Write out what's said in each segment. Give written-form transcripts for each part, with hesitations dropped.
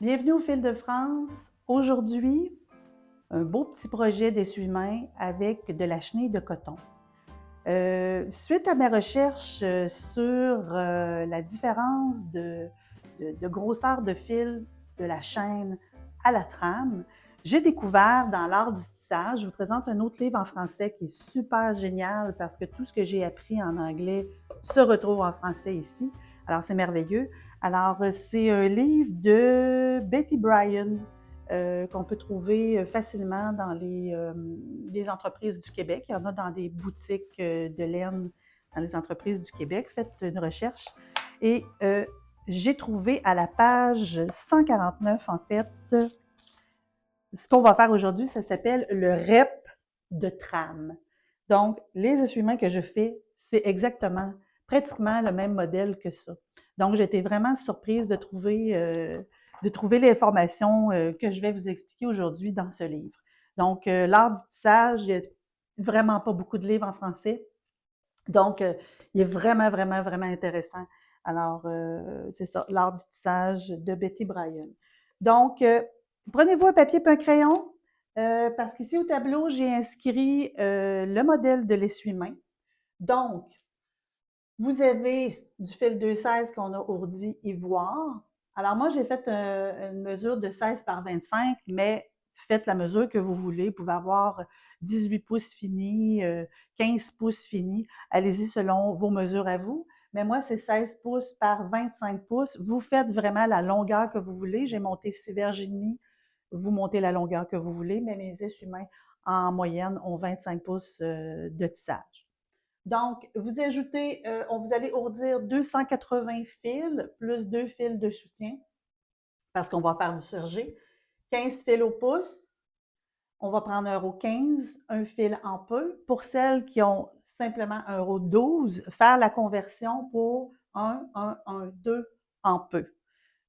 Bienvenue au Fil de France. Aujourd'hui, un beau petit projet d'essuie-main avec de la chenille de coton. Suite à mes recherches sur la différence de grosseur de fil de la chaîne à la trame, j'ai découvert dans l'art du tissage, je vous présente un autre livre en français qui est super génial parce que tout ce que j'ai appris en anglais se retrouve en français ici. Alors, c'est merveilleux. Alors, c'est un livre de Betty Bryan qu'on peut trouver facilement dans les entreprises du Québec. Il y en a dans des boutiques de laine dans les entreprises du Québec. Faites une recherche. Et j'ai trouvé à la page 149, en fait, ce qu'on va faire aujourd'hui, ça s'appelle le REP de trame. Donc, les essuie-mains que je fais, c'est exactement, pratiquement le même modèle que ça. Donc, j'ai été vraiment surprise de trouver les informations que je vais vous expliquer aujourd'hui dans ce livre. Donc, l'art du tissage, il n'y a vraiment pas beaucoup de livres en français. Donc, il est vraiment, vraiment, vraiment intéressant. Alors, c'est ça, l'art du tissage de Betty Bryan. Donc, prenez-vous un papier et un crayon, parce qu'ici au tableau, j'ai inscrit le modèle de l'essuie-main. Donc, vous avez du fil 2,16 qu'on a ourdi ivoire. Alors, moi, j'ai fait une mesure de 16 par 25, mais faites la mesure que vous voulez. Vous pouvez avoir 18 pouces finis, 15 pouces finis. Allez-y selon vos mesures à vous. Mais moi, c'est 16 pouces par 25 pouces. Vous faites vraiment la longueur que vous voulez. J'ai monté 6 verges et demie. Vous montez la longueur que vous voulez, mais mes essuie-mains, en moyenne, ont 25 pouces de tissage. Donc, vous ajoutez, vous allez ourdir 280 fils plus 2 fils de soutien parce qu'on va faire du surgé. 15 fils au pouce. On va prendre 1,15 €, un fil en peu. Pour celles qui ont simplement 1,12 €, faire la conversion pour 2 en peu.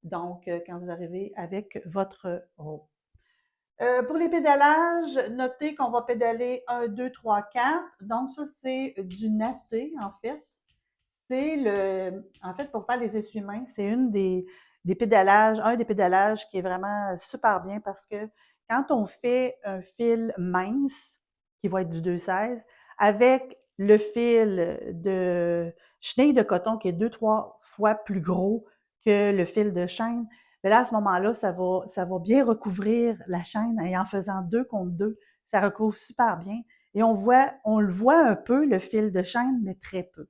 Donc, quand vous arrivez avec votre roue. Pour les pédalages, notez qu'on va pédaler 1, 2, 3, 4. Donc, ça, c'est du natté, en fait. En fait, pour faire les essuie-mains, c'est des pédalages, un des pédalages qui est vraiment super bien parce que quand on fait un fil mince, qui va être du 2,16, avec le fil de chenille de coton qui est 2, 3 fois plus gros que le fil de chaîne, mais là, à ce moment-là, ça va bien recouvrir la chaîne et en faisant 2 contre 2, ça recouvre super bien. Et on le voit un peu, le fil de chaîne, mais très peu.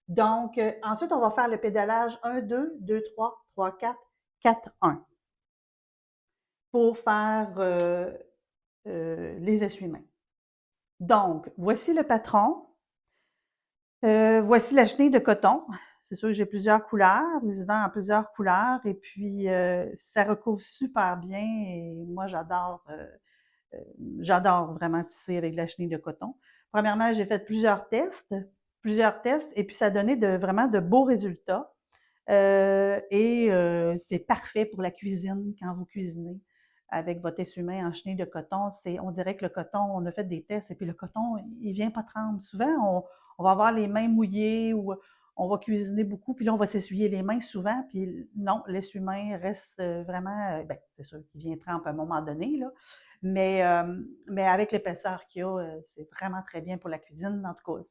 Donc, ensuite, on va faire le pédalage 1, 2, 2, 3, 3, 4, 4, 1 pour faire les essuie-mains. Donc, voici le patron. Voici la chenille de coton. C'est sûr que j'ai plusieurs couleurs. Il se vend en plusieurs couleurs et puis ça recouvre super bien et moi, j'adore vraiment tisser avec de la chenille de coton. Premièrement, j'ai fait plusieurs tests et puis ça a donné vraiment de beaux résultats. C'est parfait pour la cuisine quand vous cuisinez avec votre essuie-main en chenille de coton. On dirait que le coton, on a fait des tests et puis le coton, il vient pas tremble. Souvent, on va avoir les mains mouillées ou on va cuisiner beaucoup, puis là, on va s'essuyer les mains souvent, puis non, l'essuie-main reste vraiment, ben, c'est sûr qu'il vient trempe à un moment donné, là, mais avec l'épaisseur qu'il y a, c'est vraiment très bien pour la cuisine. En tout cas,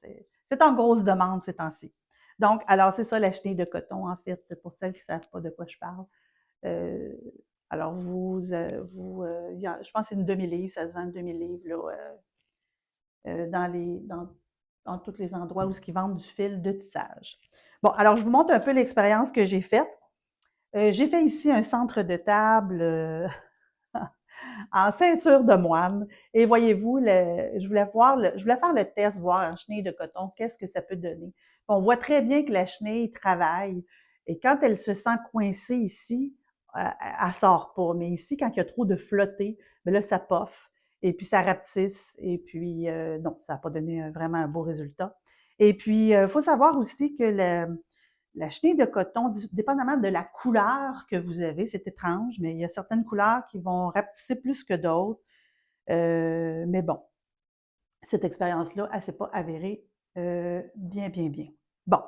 c'est en grosse demande ces temps-ci. Donc, alors, c'est ça la chenille de coton, en fait, pour celles qui ne savent pas de quoi je parle. Euh, alors, je pense que c'est une demi-livre, ça se vend une demi-livre là, dans tous les endroits où ils vendent du fil de tissage. Bon, alors, je vous montre un peu l'expérience que j'ai faite. J'ai fait ici un centre de table en ceinture de moine. Et voyez-vous, je voulais faire le test, voir en chenille de coton, qu'est-ce que ça peut donner. On voit très bien que la chenille travaille. Et quand elle se sent coincée ici, elle ne sort pas. Mais ici, quand il y a trop de flotté, bien là, ça poffe. Et puis, ça rapetisse. Et puis, non, ça n'a pas donné vraiment un beau résultat. Et puis, il faut savoir aussi que la chenille de coton, dépendamment de la couleur que vous avez, c'est étrange, mais il y a certaines couleurs qui vont rapetisser plus que d'autres. Mais bon, cette expérience-là, elle ne s'est pas avérée bien, bien, bien. Bon.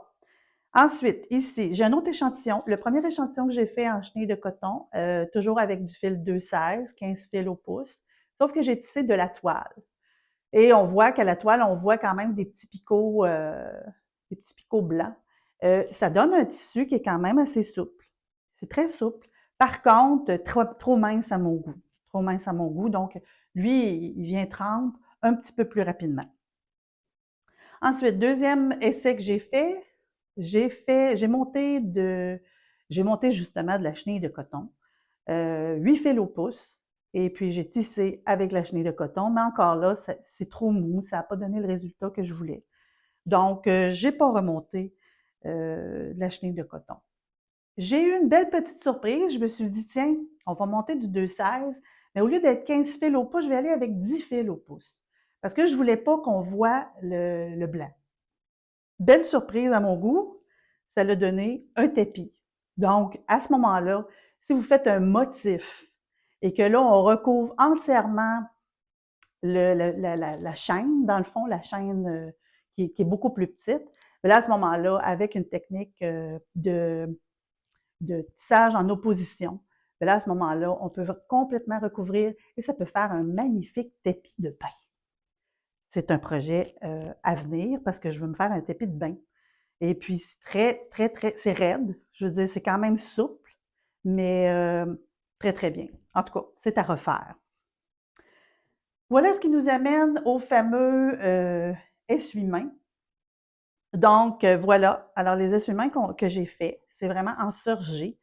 Ensuite, ici, j'ai un autre échantillon. Le premier échantillon que j'ai fait en chenille de coton, toujours avec du fil 2,16, 15 fils au pouce, sauf que j'ai tissé de la toile. Et on voit qu'à la toile, on voit quand même des petits picots blancs. Ça donne un tissu qui est quand même assez souple. C'est très souple. Par contre, trop mince à mon goût. Trop mince à mon goût. Donc, lui, il vient tremper un petit peu plus rapidement. Ensuite, deuxième essai que j'ai monté justement de la chenille de coton, 8 fils au pouce, et puis j'ai tissé avec la chenille de coton, mais encore là, c'est trop mou, ça n'a pas donné le résultat que je voulais. Donc, je n'ai pas remonté de la chenille de coton. J'ai eu une belle petite surprise, je me suis dit, tiens, on va monter du 2,16, mais au lieu d'être 15 fils au pouce, je vais aller avec 10 fils au pouce, parce que je ne voulais pas qu'on voit le blanc. Belle surprise à mon goût, ça l'a donné un tapis. Donc, à ce moment-là, si vous faites un motif et que là, on recouvre entièrement la chaîne, dans le fond, la chaîne qui est beaucoup plus petite, mais là, à ce moment-là, avec une technique de tissage en opposition, mais là, à ce moment-là, on peut complètement recouvrir et ça peut faire un magnifique tapis de bain. C'est un projet à venir parce que je veux me faire un tapis de bain. Et puis, c'est raide. Je veux dire, c'est quand même souple, mais très, très bien. En tout cas, c'est à refaire. Voilà ce qui nous amène au fameux essuie-mains. Donc, voilà. Alors, les essuie-mains que j'ai faits, c'est vraiment en surgé.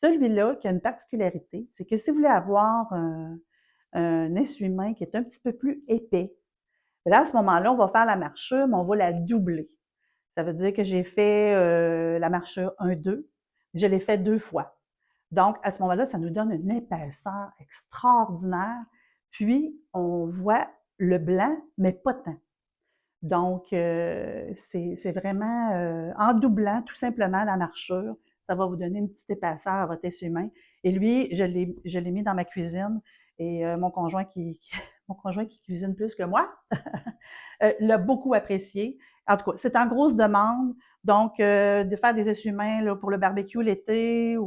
Celui-là, qui a une particularité, c'est que si vous voulez avoir un essuie-mains qui est un petit peu plus épais, là, à ce moment-là, on va faire la marchure, mais on va la doubler. Ça veut dire que j'ai fait la marchure 1-2, je l'ai fait 2 fois. Donc, à ce moment-là, ça nous donne une épaisseur extraordinaire. Puis, on voit le blanc, mais pas tant. Donc, c'est vraiment en doublant tout simplement la marchure, ça va vous donner une petite épaisseur à votre essuie-main. Et lui, je l'ai mis dans ma cuisine et mon conjoint mon conjoint qui cuisine plus que moi l'a beaucoup apprécié. En tout cas, c'est en grosse demande. Donc, de faire des essuie-mains pour le barbecue l'été,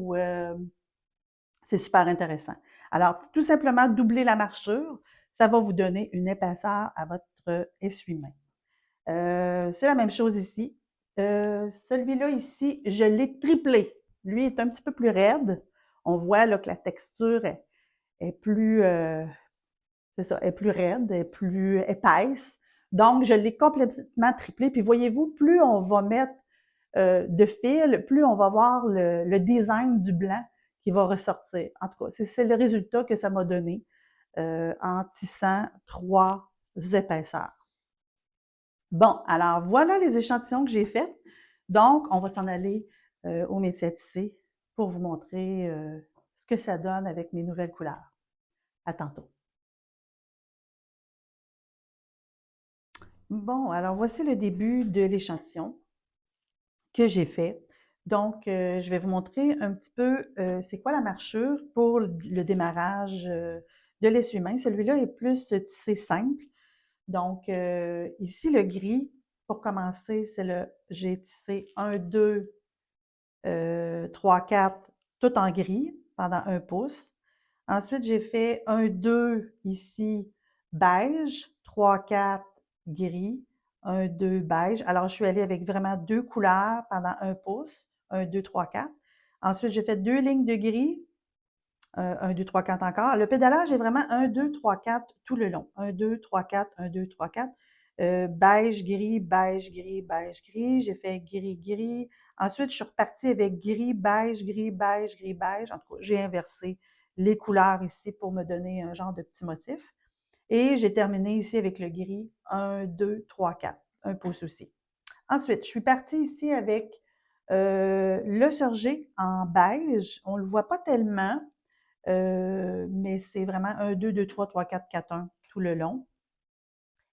c'est super intéressant. Alors, tout simplement, doubler la marchure, ça va vous donner une épaisseur à votre essuie-main. C'est la même chose ici. Celui-là ici, je l'ai triplé. Lui est un petit peu plus raide. On voit là, que la texture est plus, c'est ça, est plus raide, est plus épaisse. Donc, je l'ai complètement triplé. Puis voyez-vous, plus on va mettre de fil, plus on va voir le design du blanc qui va ressortir. En tout cas, c'est le résultat que ça m'a donné en tissant 3 épaisseurs. Bon, alors voilà les échantillons que j'ai faits. Donc, on va s'en aller au métier à tisser pour vous montrer ce que ça donne avec mes nouvelles couleurs. À tantôt. Bon, alors voici le début de l'échantillon que j'ai fait. Donc, je vais vous montrer un petit peu c'est quoi la marchure pour le démarrage de l'essuie-main. Celui-là est plus tissé simple. Donc, ici, le gris, pour commencer, j'ai tissé 1, 2, 3, 4, tout en gris pendant 1 pouce. Ensuite, j'ai fait 1, 2 ici, beige, 3, 4, gris, 1, 2, beige. Alors, je suis allée avec vraiment 2 couleurs pendant 1 pouce, 1, 2, 3, 4. Ensuite, j'ai fait 2 lignes de gris, 1, 2, 3, 4 encore. Le pédalage est vraiment 1, 2, 3, 4 tout le long. 1, 2, 3, 4, 1, 2, 3, 4. Beige, gris, beige, gris, beige, gris. J'ai fait gris, gris. Ensuite, je suis repartie avec gris, beige, gris, beige, gris, beige. En tout cas, j'ai inversé les couleurs ici pour me donner un genre de petit motif. Et j'ai terminé ici avec le gris 1, 2, 3, 4. Un pouce aussi. Ensuite, je suis partie ici avec le sergé en beige. On ne le voit pas tellement, mais c'est vraiment 1, 2, 2, 3, 3, 4, 4, 1 tout le long.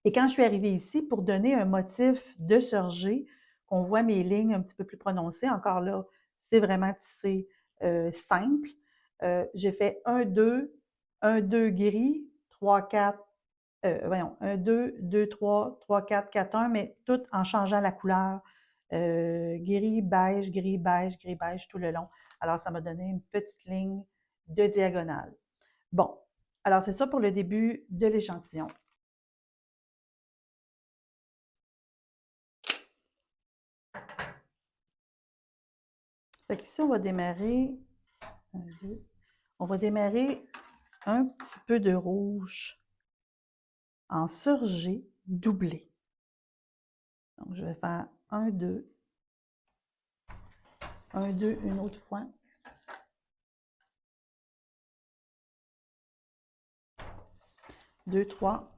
Et quand je suis arrivée ici, pour donner un motif de sergé, qu'on voit mes lignes un petit peu plus prononcées, encore là, c'est vraiment tissé simple. J'ai fait 1, 2, 1, 2 gris, 3, 4, voyons, 1, 2, 2, 3, 3, 4, 4, 1, mais tout en changeant la couleur gris, beige, gris, beige, gris, beige tout le long. Alors, ça m'a donné une petite ligne de diagonale. Bon, alors c'est ça pour le début de l'échantillon. Fait qu'ici, on va démarrer, on va démarrer un petit peu de rouge en surgé doublé. Donc, je vais faire 1, 2, 1, 2, une autre fois. 2, 3.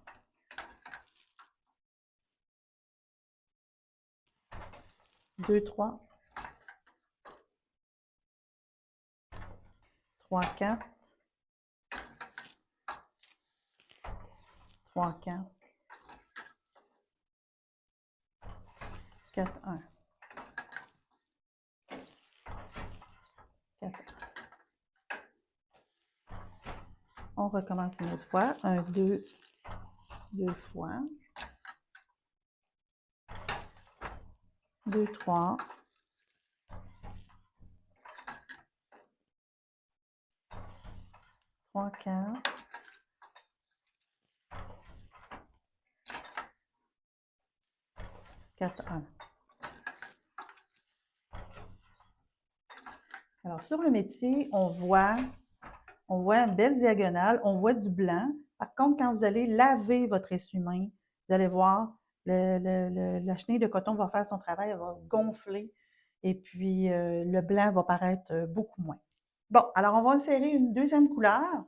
2, 3. 3, 4. 3, 4. 4, 1. 4. On recommence une autre fois. 1, 2, 2 fois. 2, 3. 3, 4. 4, 1. Alors, sur le métier, on voit une belle diagonale, on voit du blanc. Par contre, quand vous allez laver votre essuie-main, vous allez voir, la chenille de coton va faire son travail, elle va gonfler et puis le blanc va paraître beaucoup moins. Bon, alors on va insérer une deuxième couleur.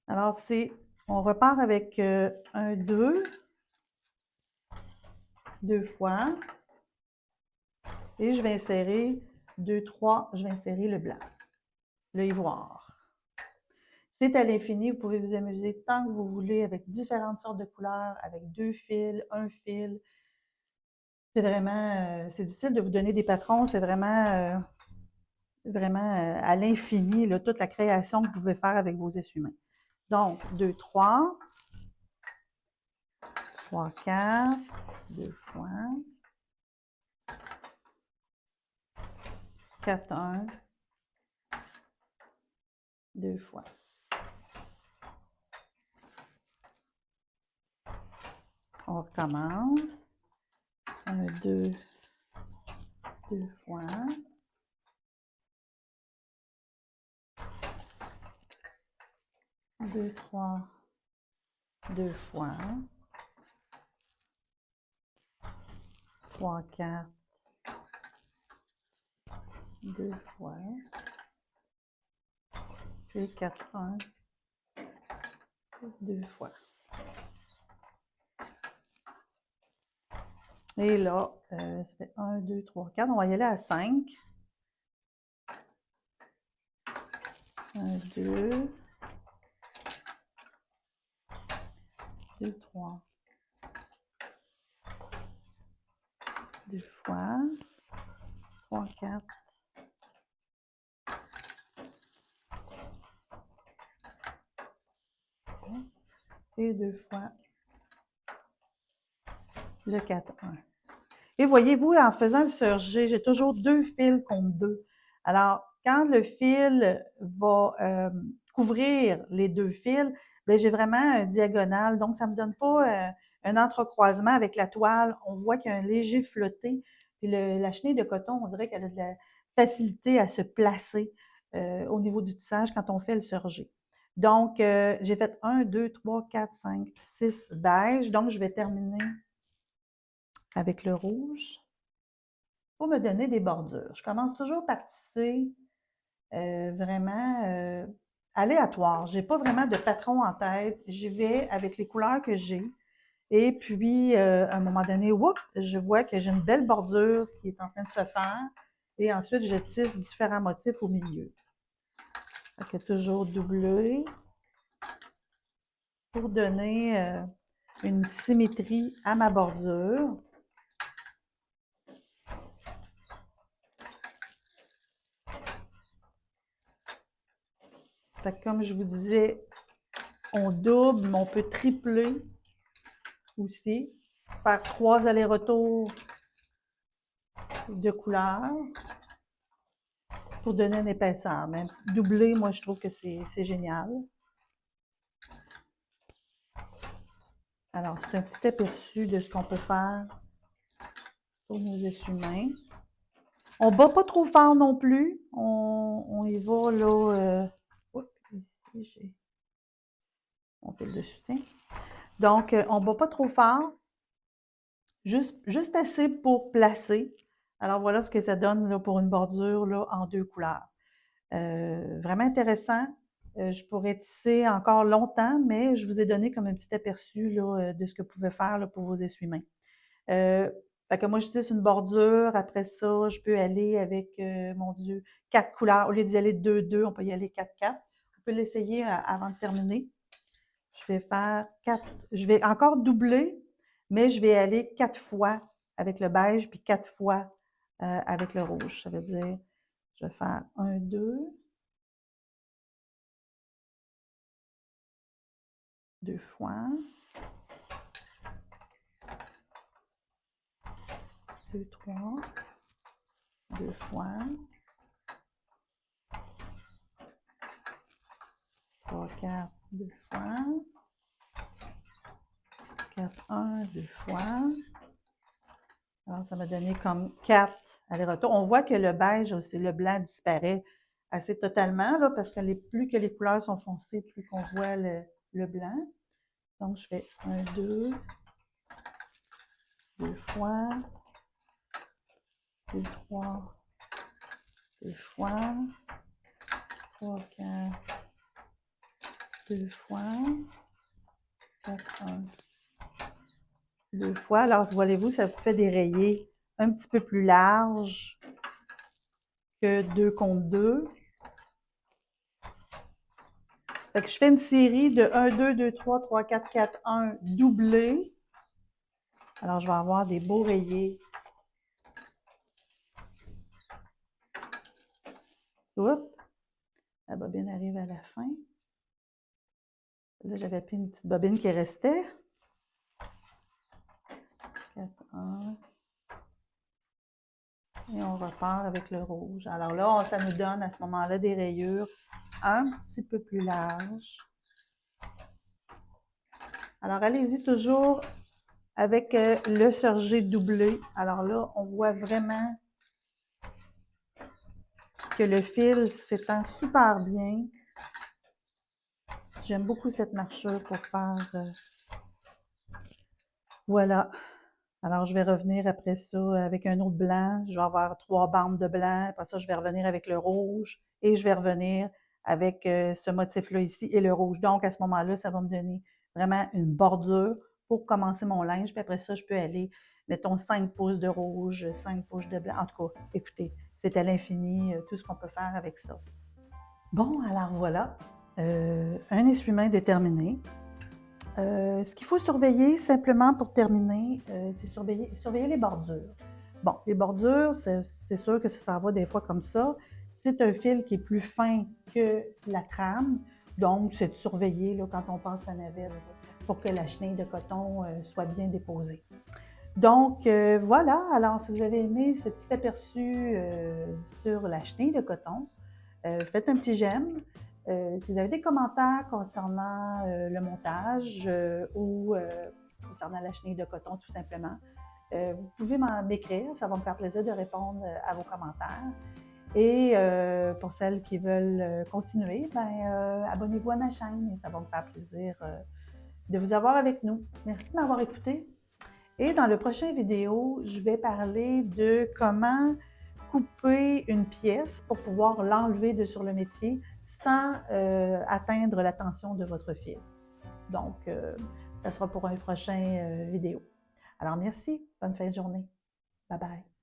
Alors, on repart avec un 2, 2 fois, et je vais insérer 2, 3, je vais insérer le blanc, le ivoire. C'est à l'infini, vous pouvez vous amuser tant que vous voulez avec différentes sortes de couleurs, avec 2 fils, un fil. C'est vraiment, c'est difficile de vous donner des patrons, c'est vraiment, à l'infini, toute la création que vous pouvez faire avec vos essuie-mains. Donc, 2, 3, 3, 4, 2 fois, 4, 1, 2 fois. On recommence. 1, 2, 2 fois. 2, 3, 2 fois. 3, 4, 2 fois. Puis 4, 1, 2 fois. Et là, ça fait 1, 2, 3, 4. On va y aller à 5. 1, 2, 2, 3. 2 fois. 3, 4. Et 2 fois le 4, 1. Et voyez-vous, en faisant le surgé, j'ai toujours 2 fils contre 2. Alors, quand le fil va couvrir les 2 fils, bien, j'ai vraiment un diagonale, donc ça ne me donne pas un entrecroisement avec la toile. On voit qu'il y a un léger flotté. Puis la chenille de coton, on dirait qu'elle a de la facilité à se placer au niveau du tissage quand on fait le surgé. Donc, j'ai fait 1, 2, 3, 4, 5, 6 beige. Donc, je vais terminer avec le rouge pour me donner des bordures. Je commence toujours par tisser vraiment aléatoire. Je n'ai pas vraiment de patron en tête. J'y vais avec les couleurs que j'ai. Et puis, à un moment donné, whoop, je vois que j'ai une belle bordure qui est en train de se faire. Et ensuite, je tisse différents motifs au milieu. Fait que toujours doublé pour donner une symétrie à ma bordure. Fait que comme je vous disais, on double, mais on peut tripler aussi, faire 3 allers-retours de couleur pour donner une épaisseur. Mais doubler, moi, je trouve que c'est génial. Alors, c'est un petit aperçu de ce qu'on peut faire pour nos essuie-mains. On ne bat pas trop fort non plus. On y va là. Ici, j'ai mon fil de soutien. Donc, on ne bat pas trop fort. Juste assez pour placer. Alors, voilà ce que ça donne là, pour une bordure là, en 2 couleurs. Vraiment intéressant. Je pourrais tisser encore longtemps, mais je vous ai donné comme un petit aperçu là, de ce que vous pouvez faire là, pour vos essuie-mains. Fait que moi, je tisse une bordure. Après ça, je peux aller avec, mon Dieu, 4 couleurs. Au lieu d'y aller 2-2, on peut y aller 4-4. On peut l'essayer avant de terminer. Je vais faire 4. Je vais encore doubler, mais je vais aller 4 fois avec le beige, puis 4 fois avec le rouge. Ça veut dire, je vais faire 1, 2, 2 fois, 2, 3, 2 fois, 3, 4, 2 fois, 4, 1, 2 fois. Alors, ça m'a donné comme 4 allers-retours. On voit que le beige aussi, le blanc disparaît assez totalement, là, parce que plus que les couleurs sont foncées, plus qu'on voit le blanc. Donc, je fais 1, 2, 2 fois, 2, 3, 2 fois, 3, 4, 2 fois, 4, 1, 2 fois. Alors, voyez-vous, ça vous fait des rayés un petit peu plus larges que 2 contre 2. Fait que je fais une série de 1, 2, 2, 3, 3, 4, 4, 1 doublé. Alors, je vais avoir des beaux rayés. Oups! La bobine arrive à la fin. Là, j'avais pris une petite bobine qui restait. 4, 1. Et on repart avec le rouge. Alors là, ça nous donne à ce moment-là des rayures un petit peu plus larges. Alors, allez-y toujours avec le sergé doublé. Alors là, on voit vraiment que le fil s'étend super bien. J'aime beaucoup cette marchure pour faire... Voilà. Alors, je vais revenir après ça avec un autre blanc. Je vais avoir 3 bandes de blanc. Après ça, je vais revenir avec le rouge et je vais revenir avec ce motif-là ici et le rouge. Donc, à ce moment-là, ça va me donner vraiment une bordure pour commencer mon linge. Puis après ça, je peux aller, mettons, 5 pouces de rouge, 5 pouces de blanc. En tout cas, écoutez, c'est à l'infini tout ce qu'on peut faire avec ça. Bon, alors voilà, un essuie-main déterminé. Ce qu'il faut surveiller simplement pour terminer, c'est surveiller les bordures. Bon, les bordures, c'est sûr que ça s'en va des fois comme ça. C'est un fil qui est plus fin que la trame, donc c'est de surveiller là, quand on passe la navette pour que la chenille de coton soit bien déposée. Donc voilà, alors si vous avez aimé ce petit aperçu sur la chenille de coton, faites un petit j'aime. Si vous avez des commentaires concernant le montage ou concernant la chenille de coton tout simplement, vous pouvez m'écrire, ça va me faire plaisir de répondre à vos commentaires. Et pour celles qui veulent continuer, abonnez-vous à ma chaîne et ça va me faire plaisir de vous avoir avec nous. Merci de m'avoir écouté. Et dans le prochain vidéo, je vais parler de comment couper une pièce pour pouvoir l'enlever de sur le métier sans atteindre la tension de votre fil. Donc, ça sera pour un prochain vidéo. Alors, merci. Bonne fin de journée. Bye bye.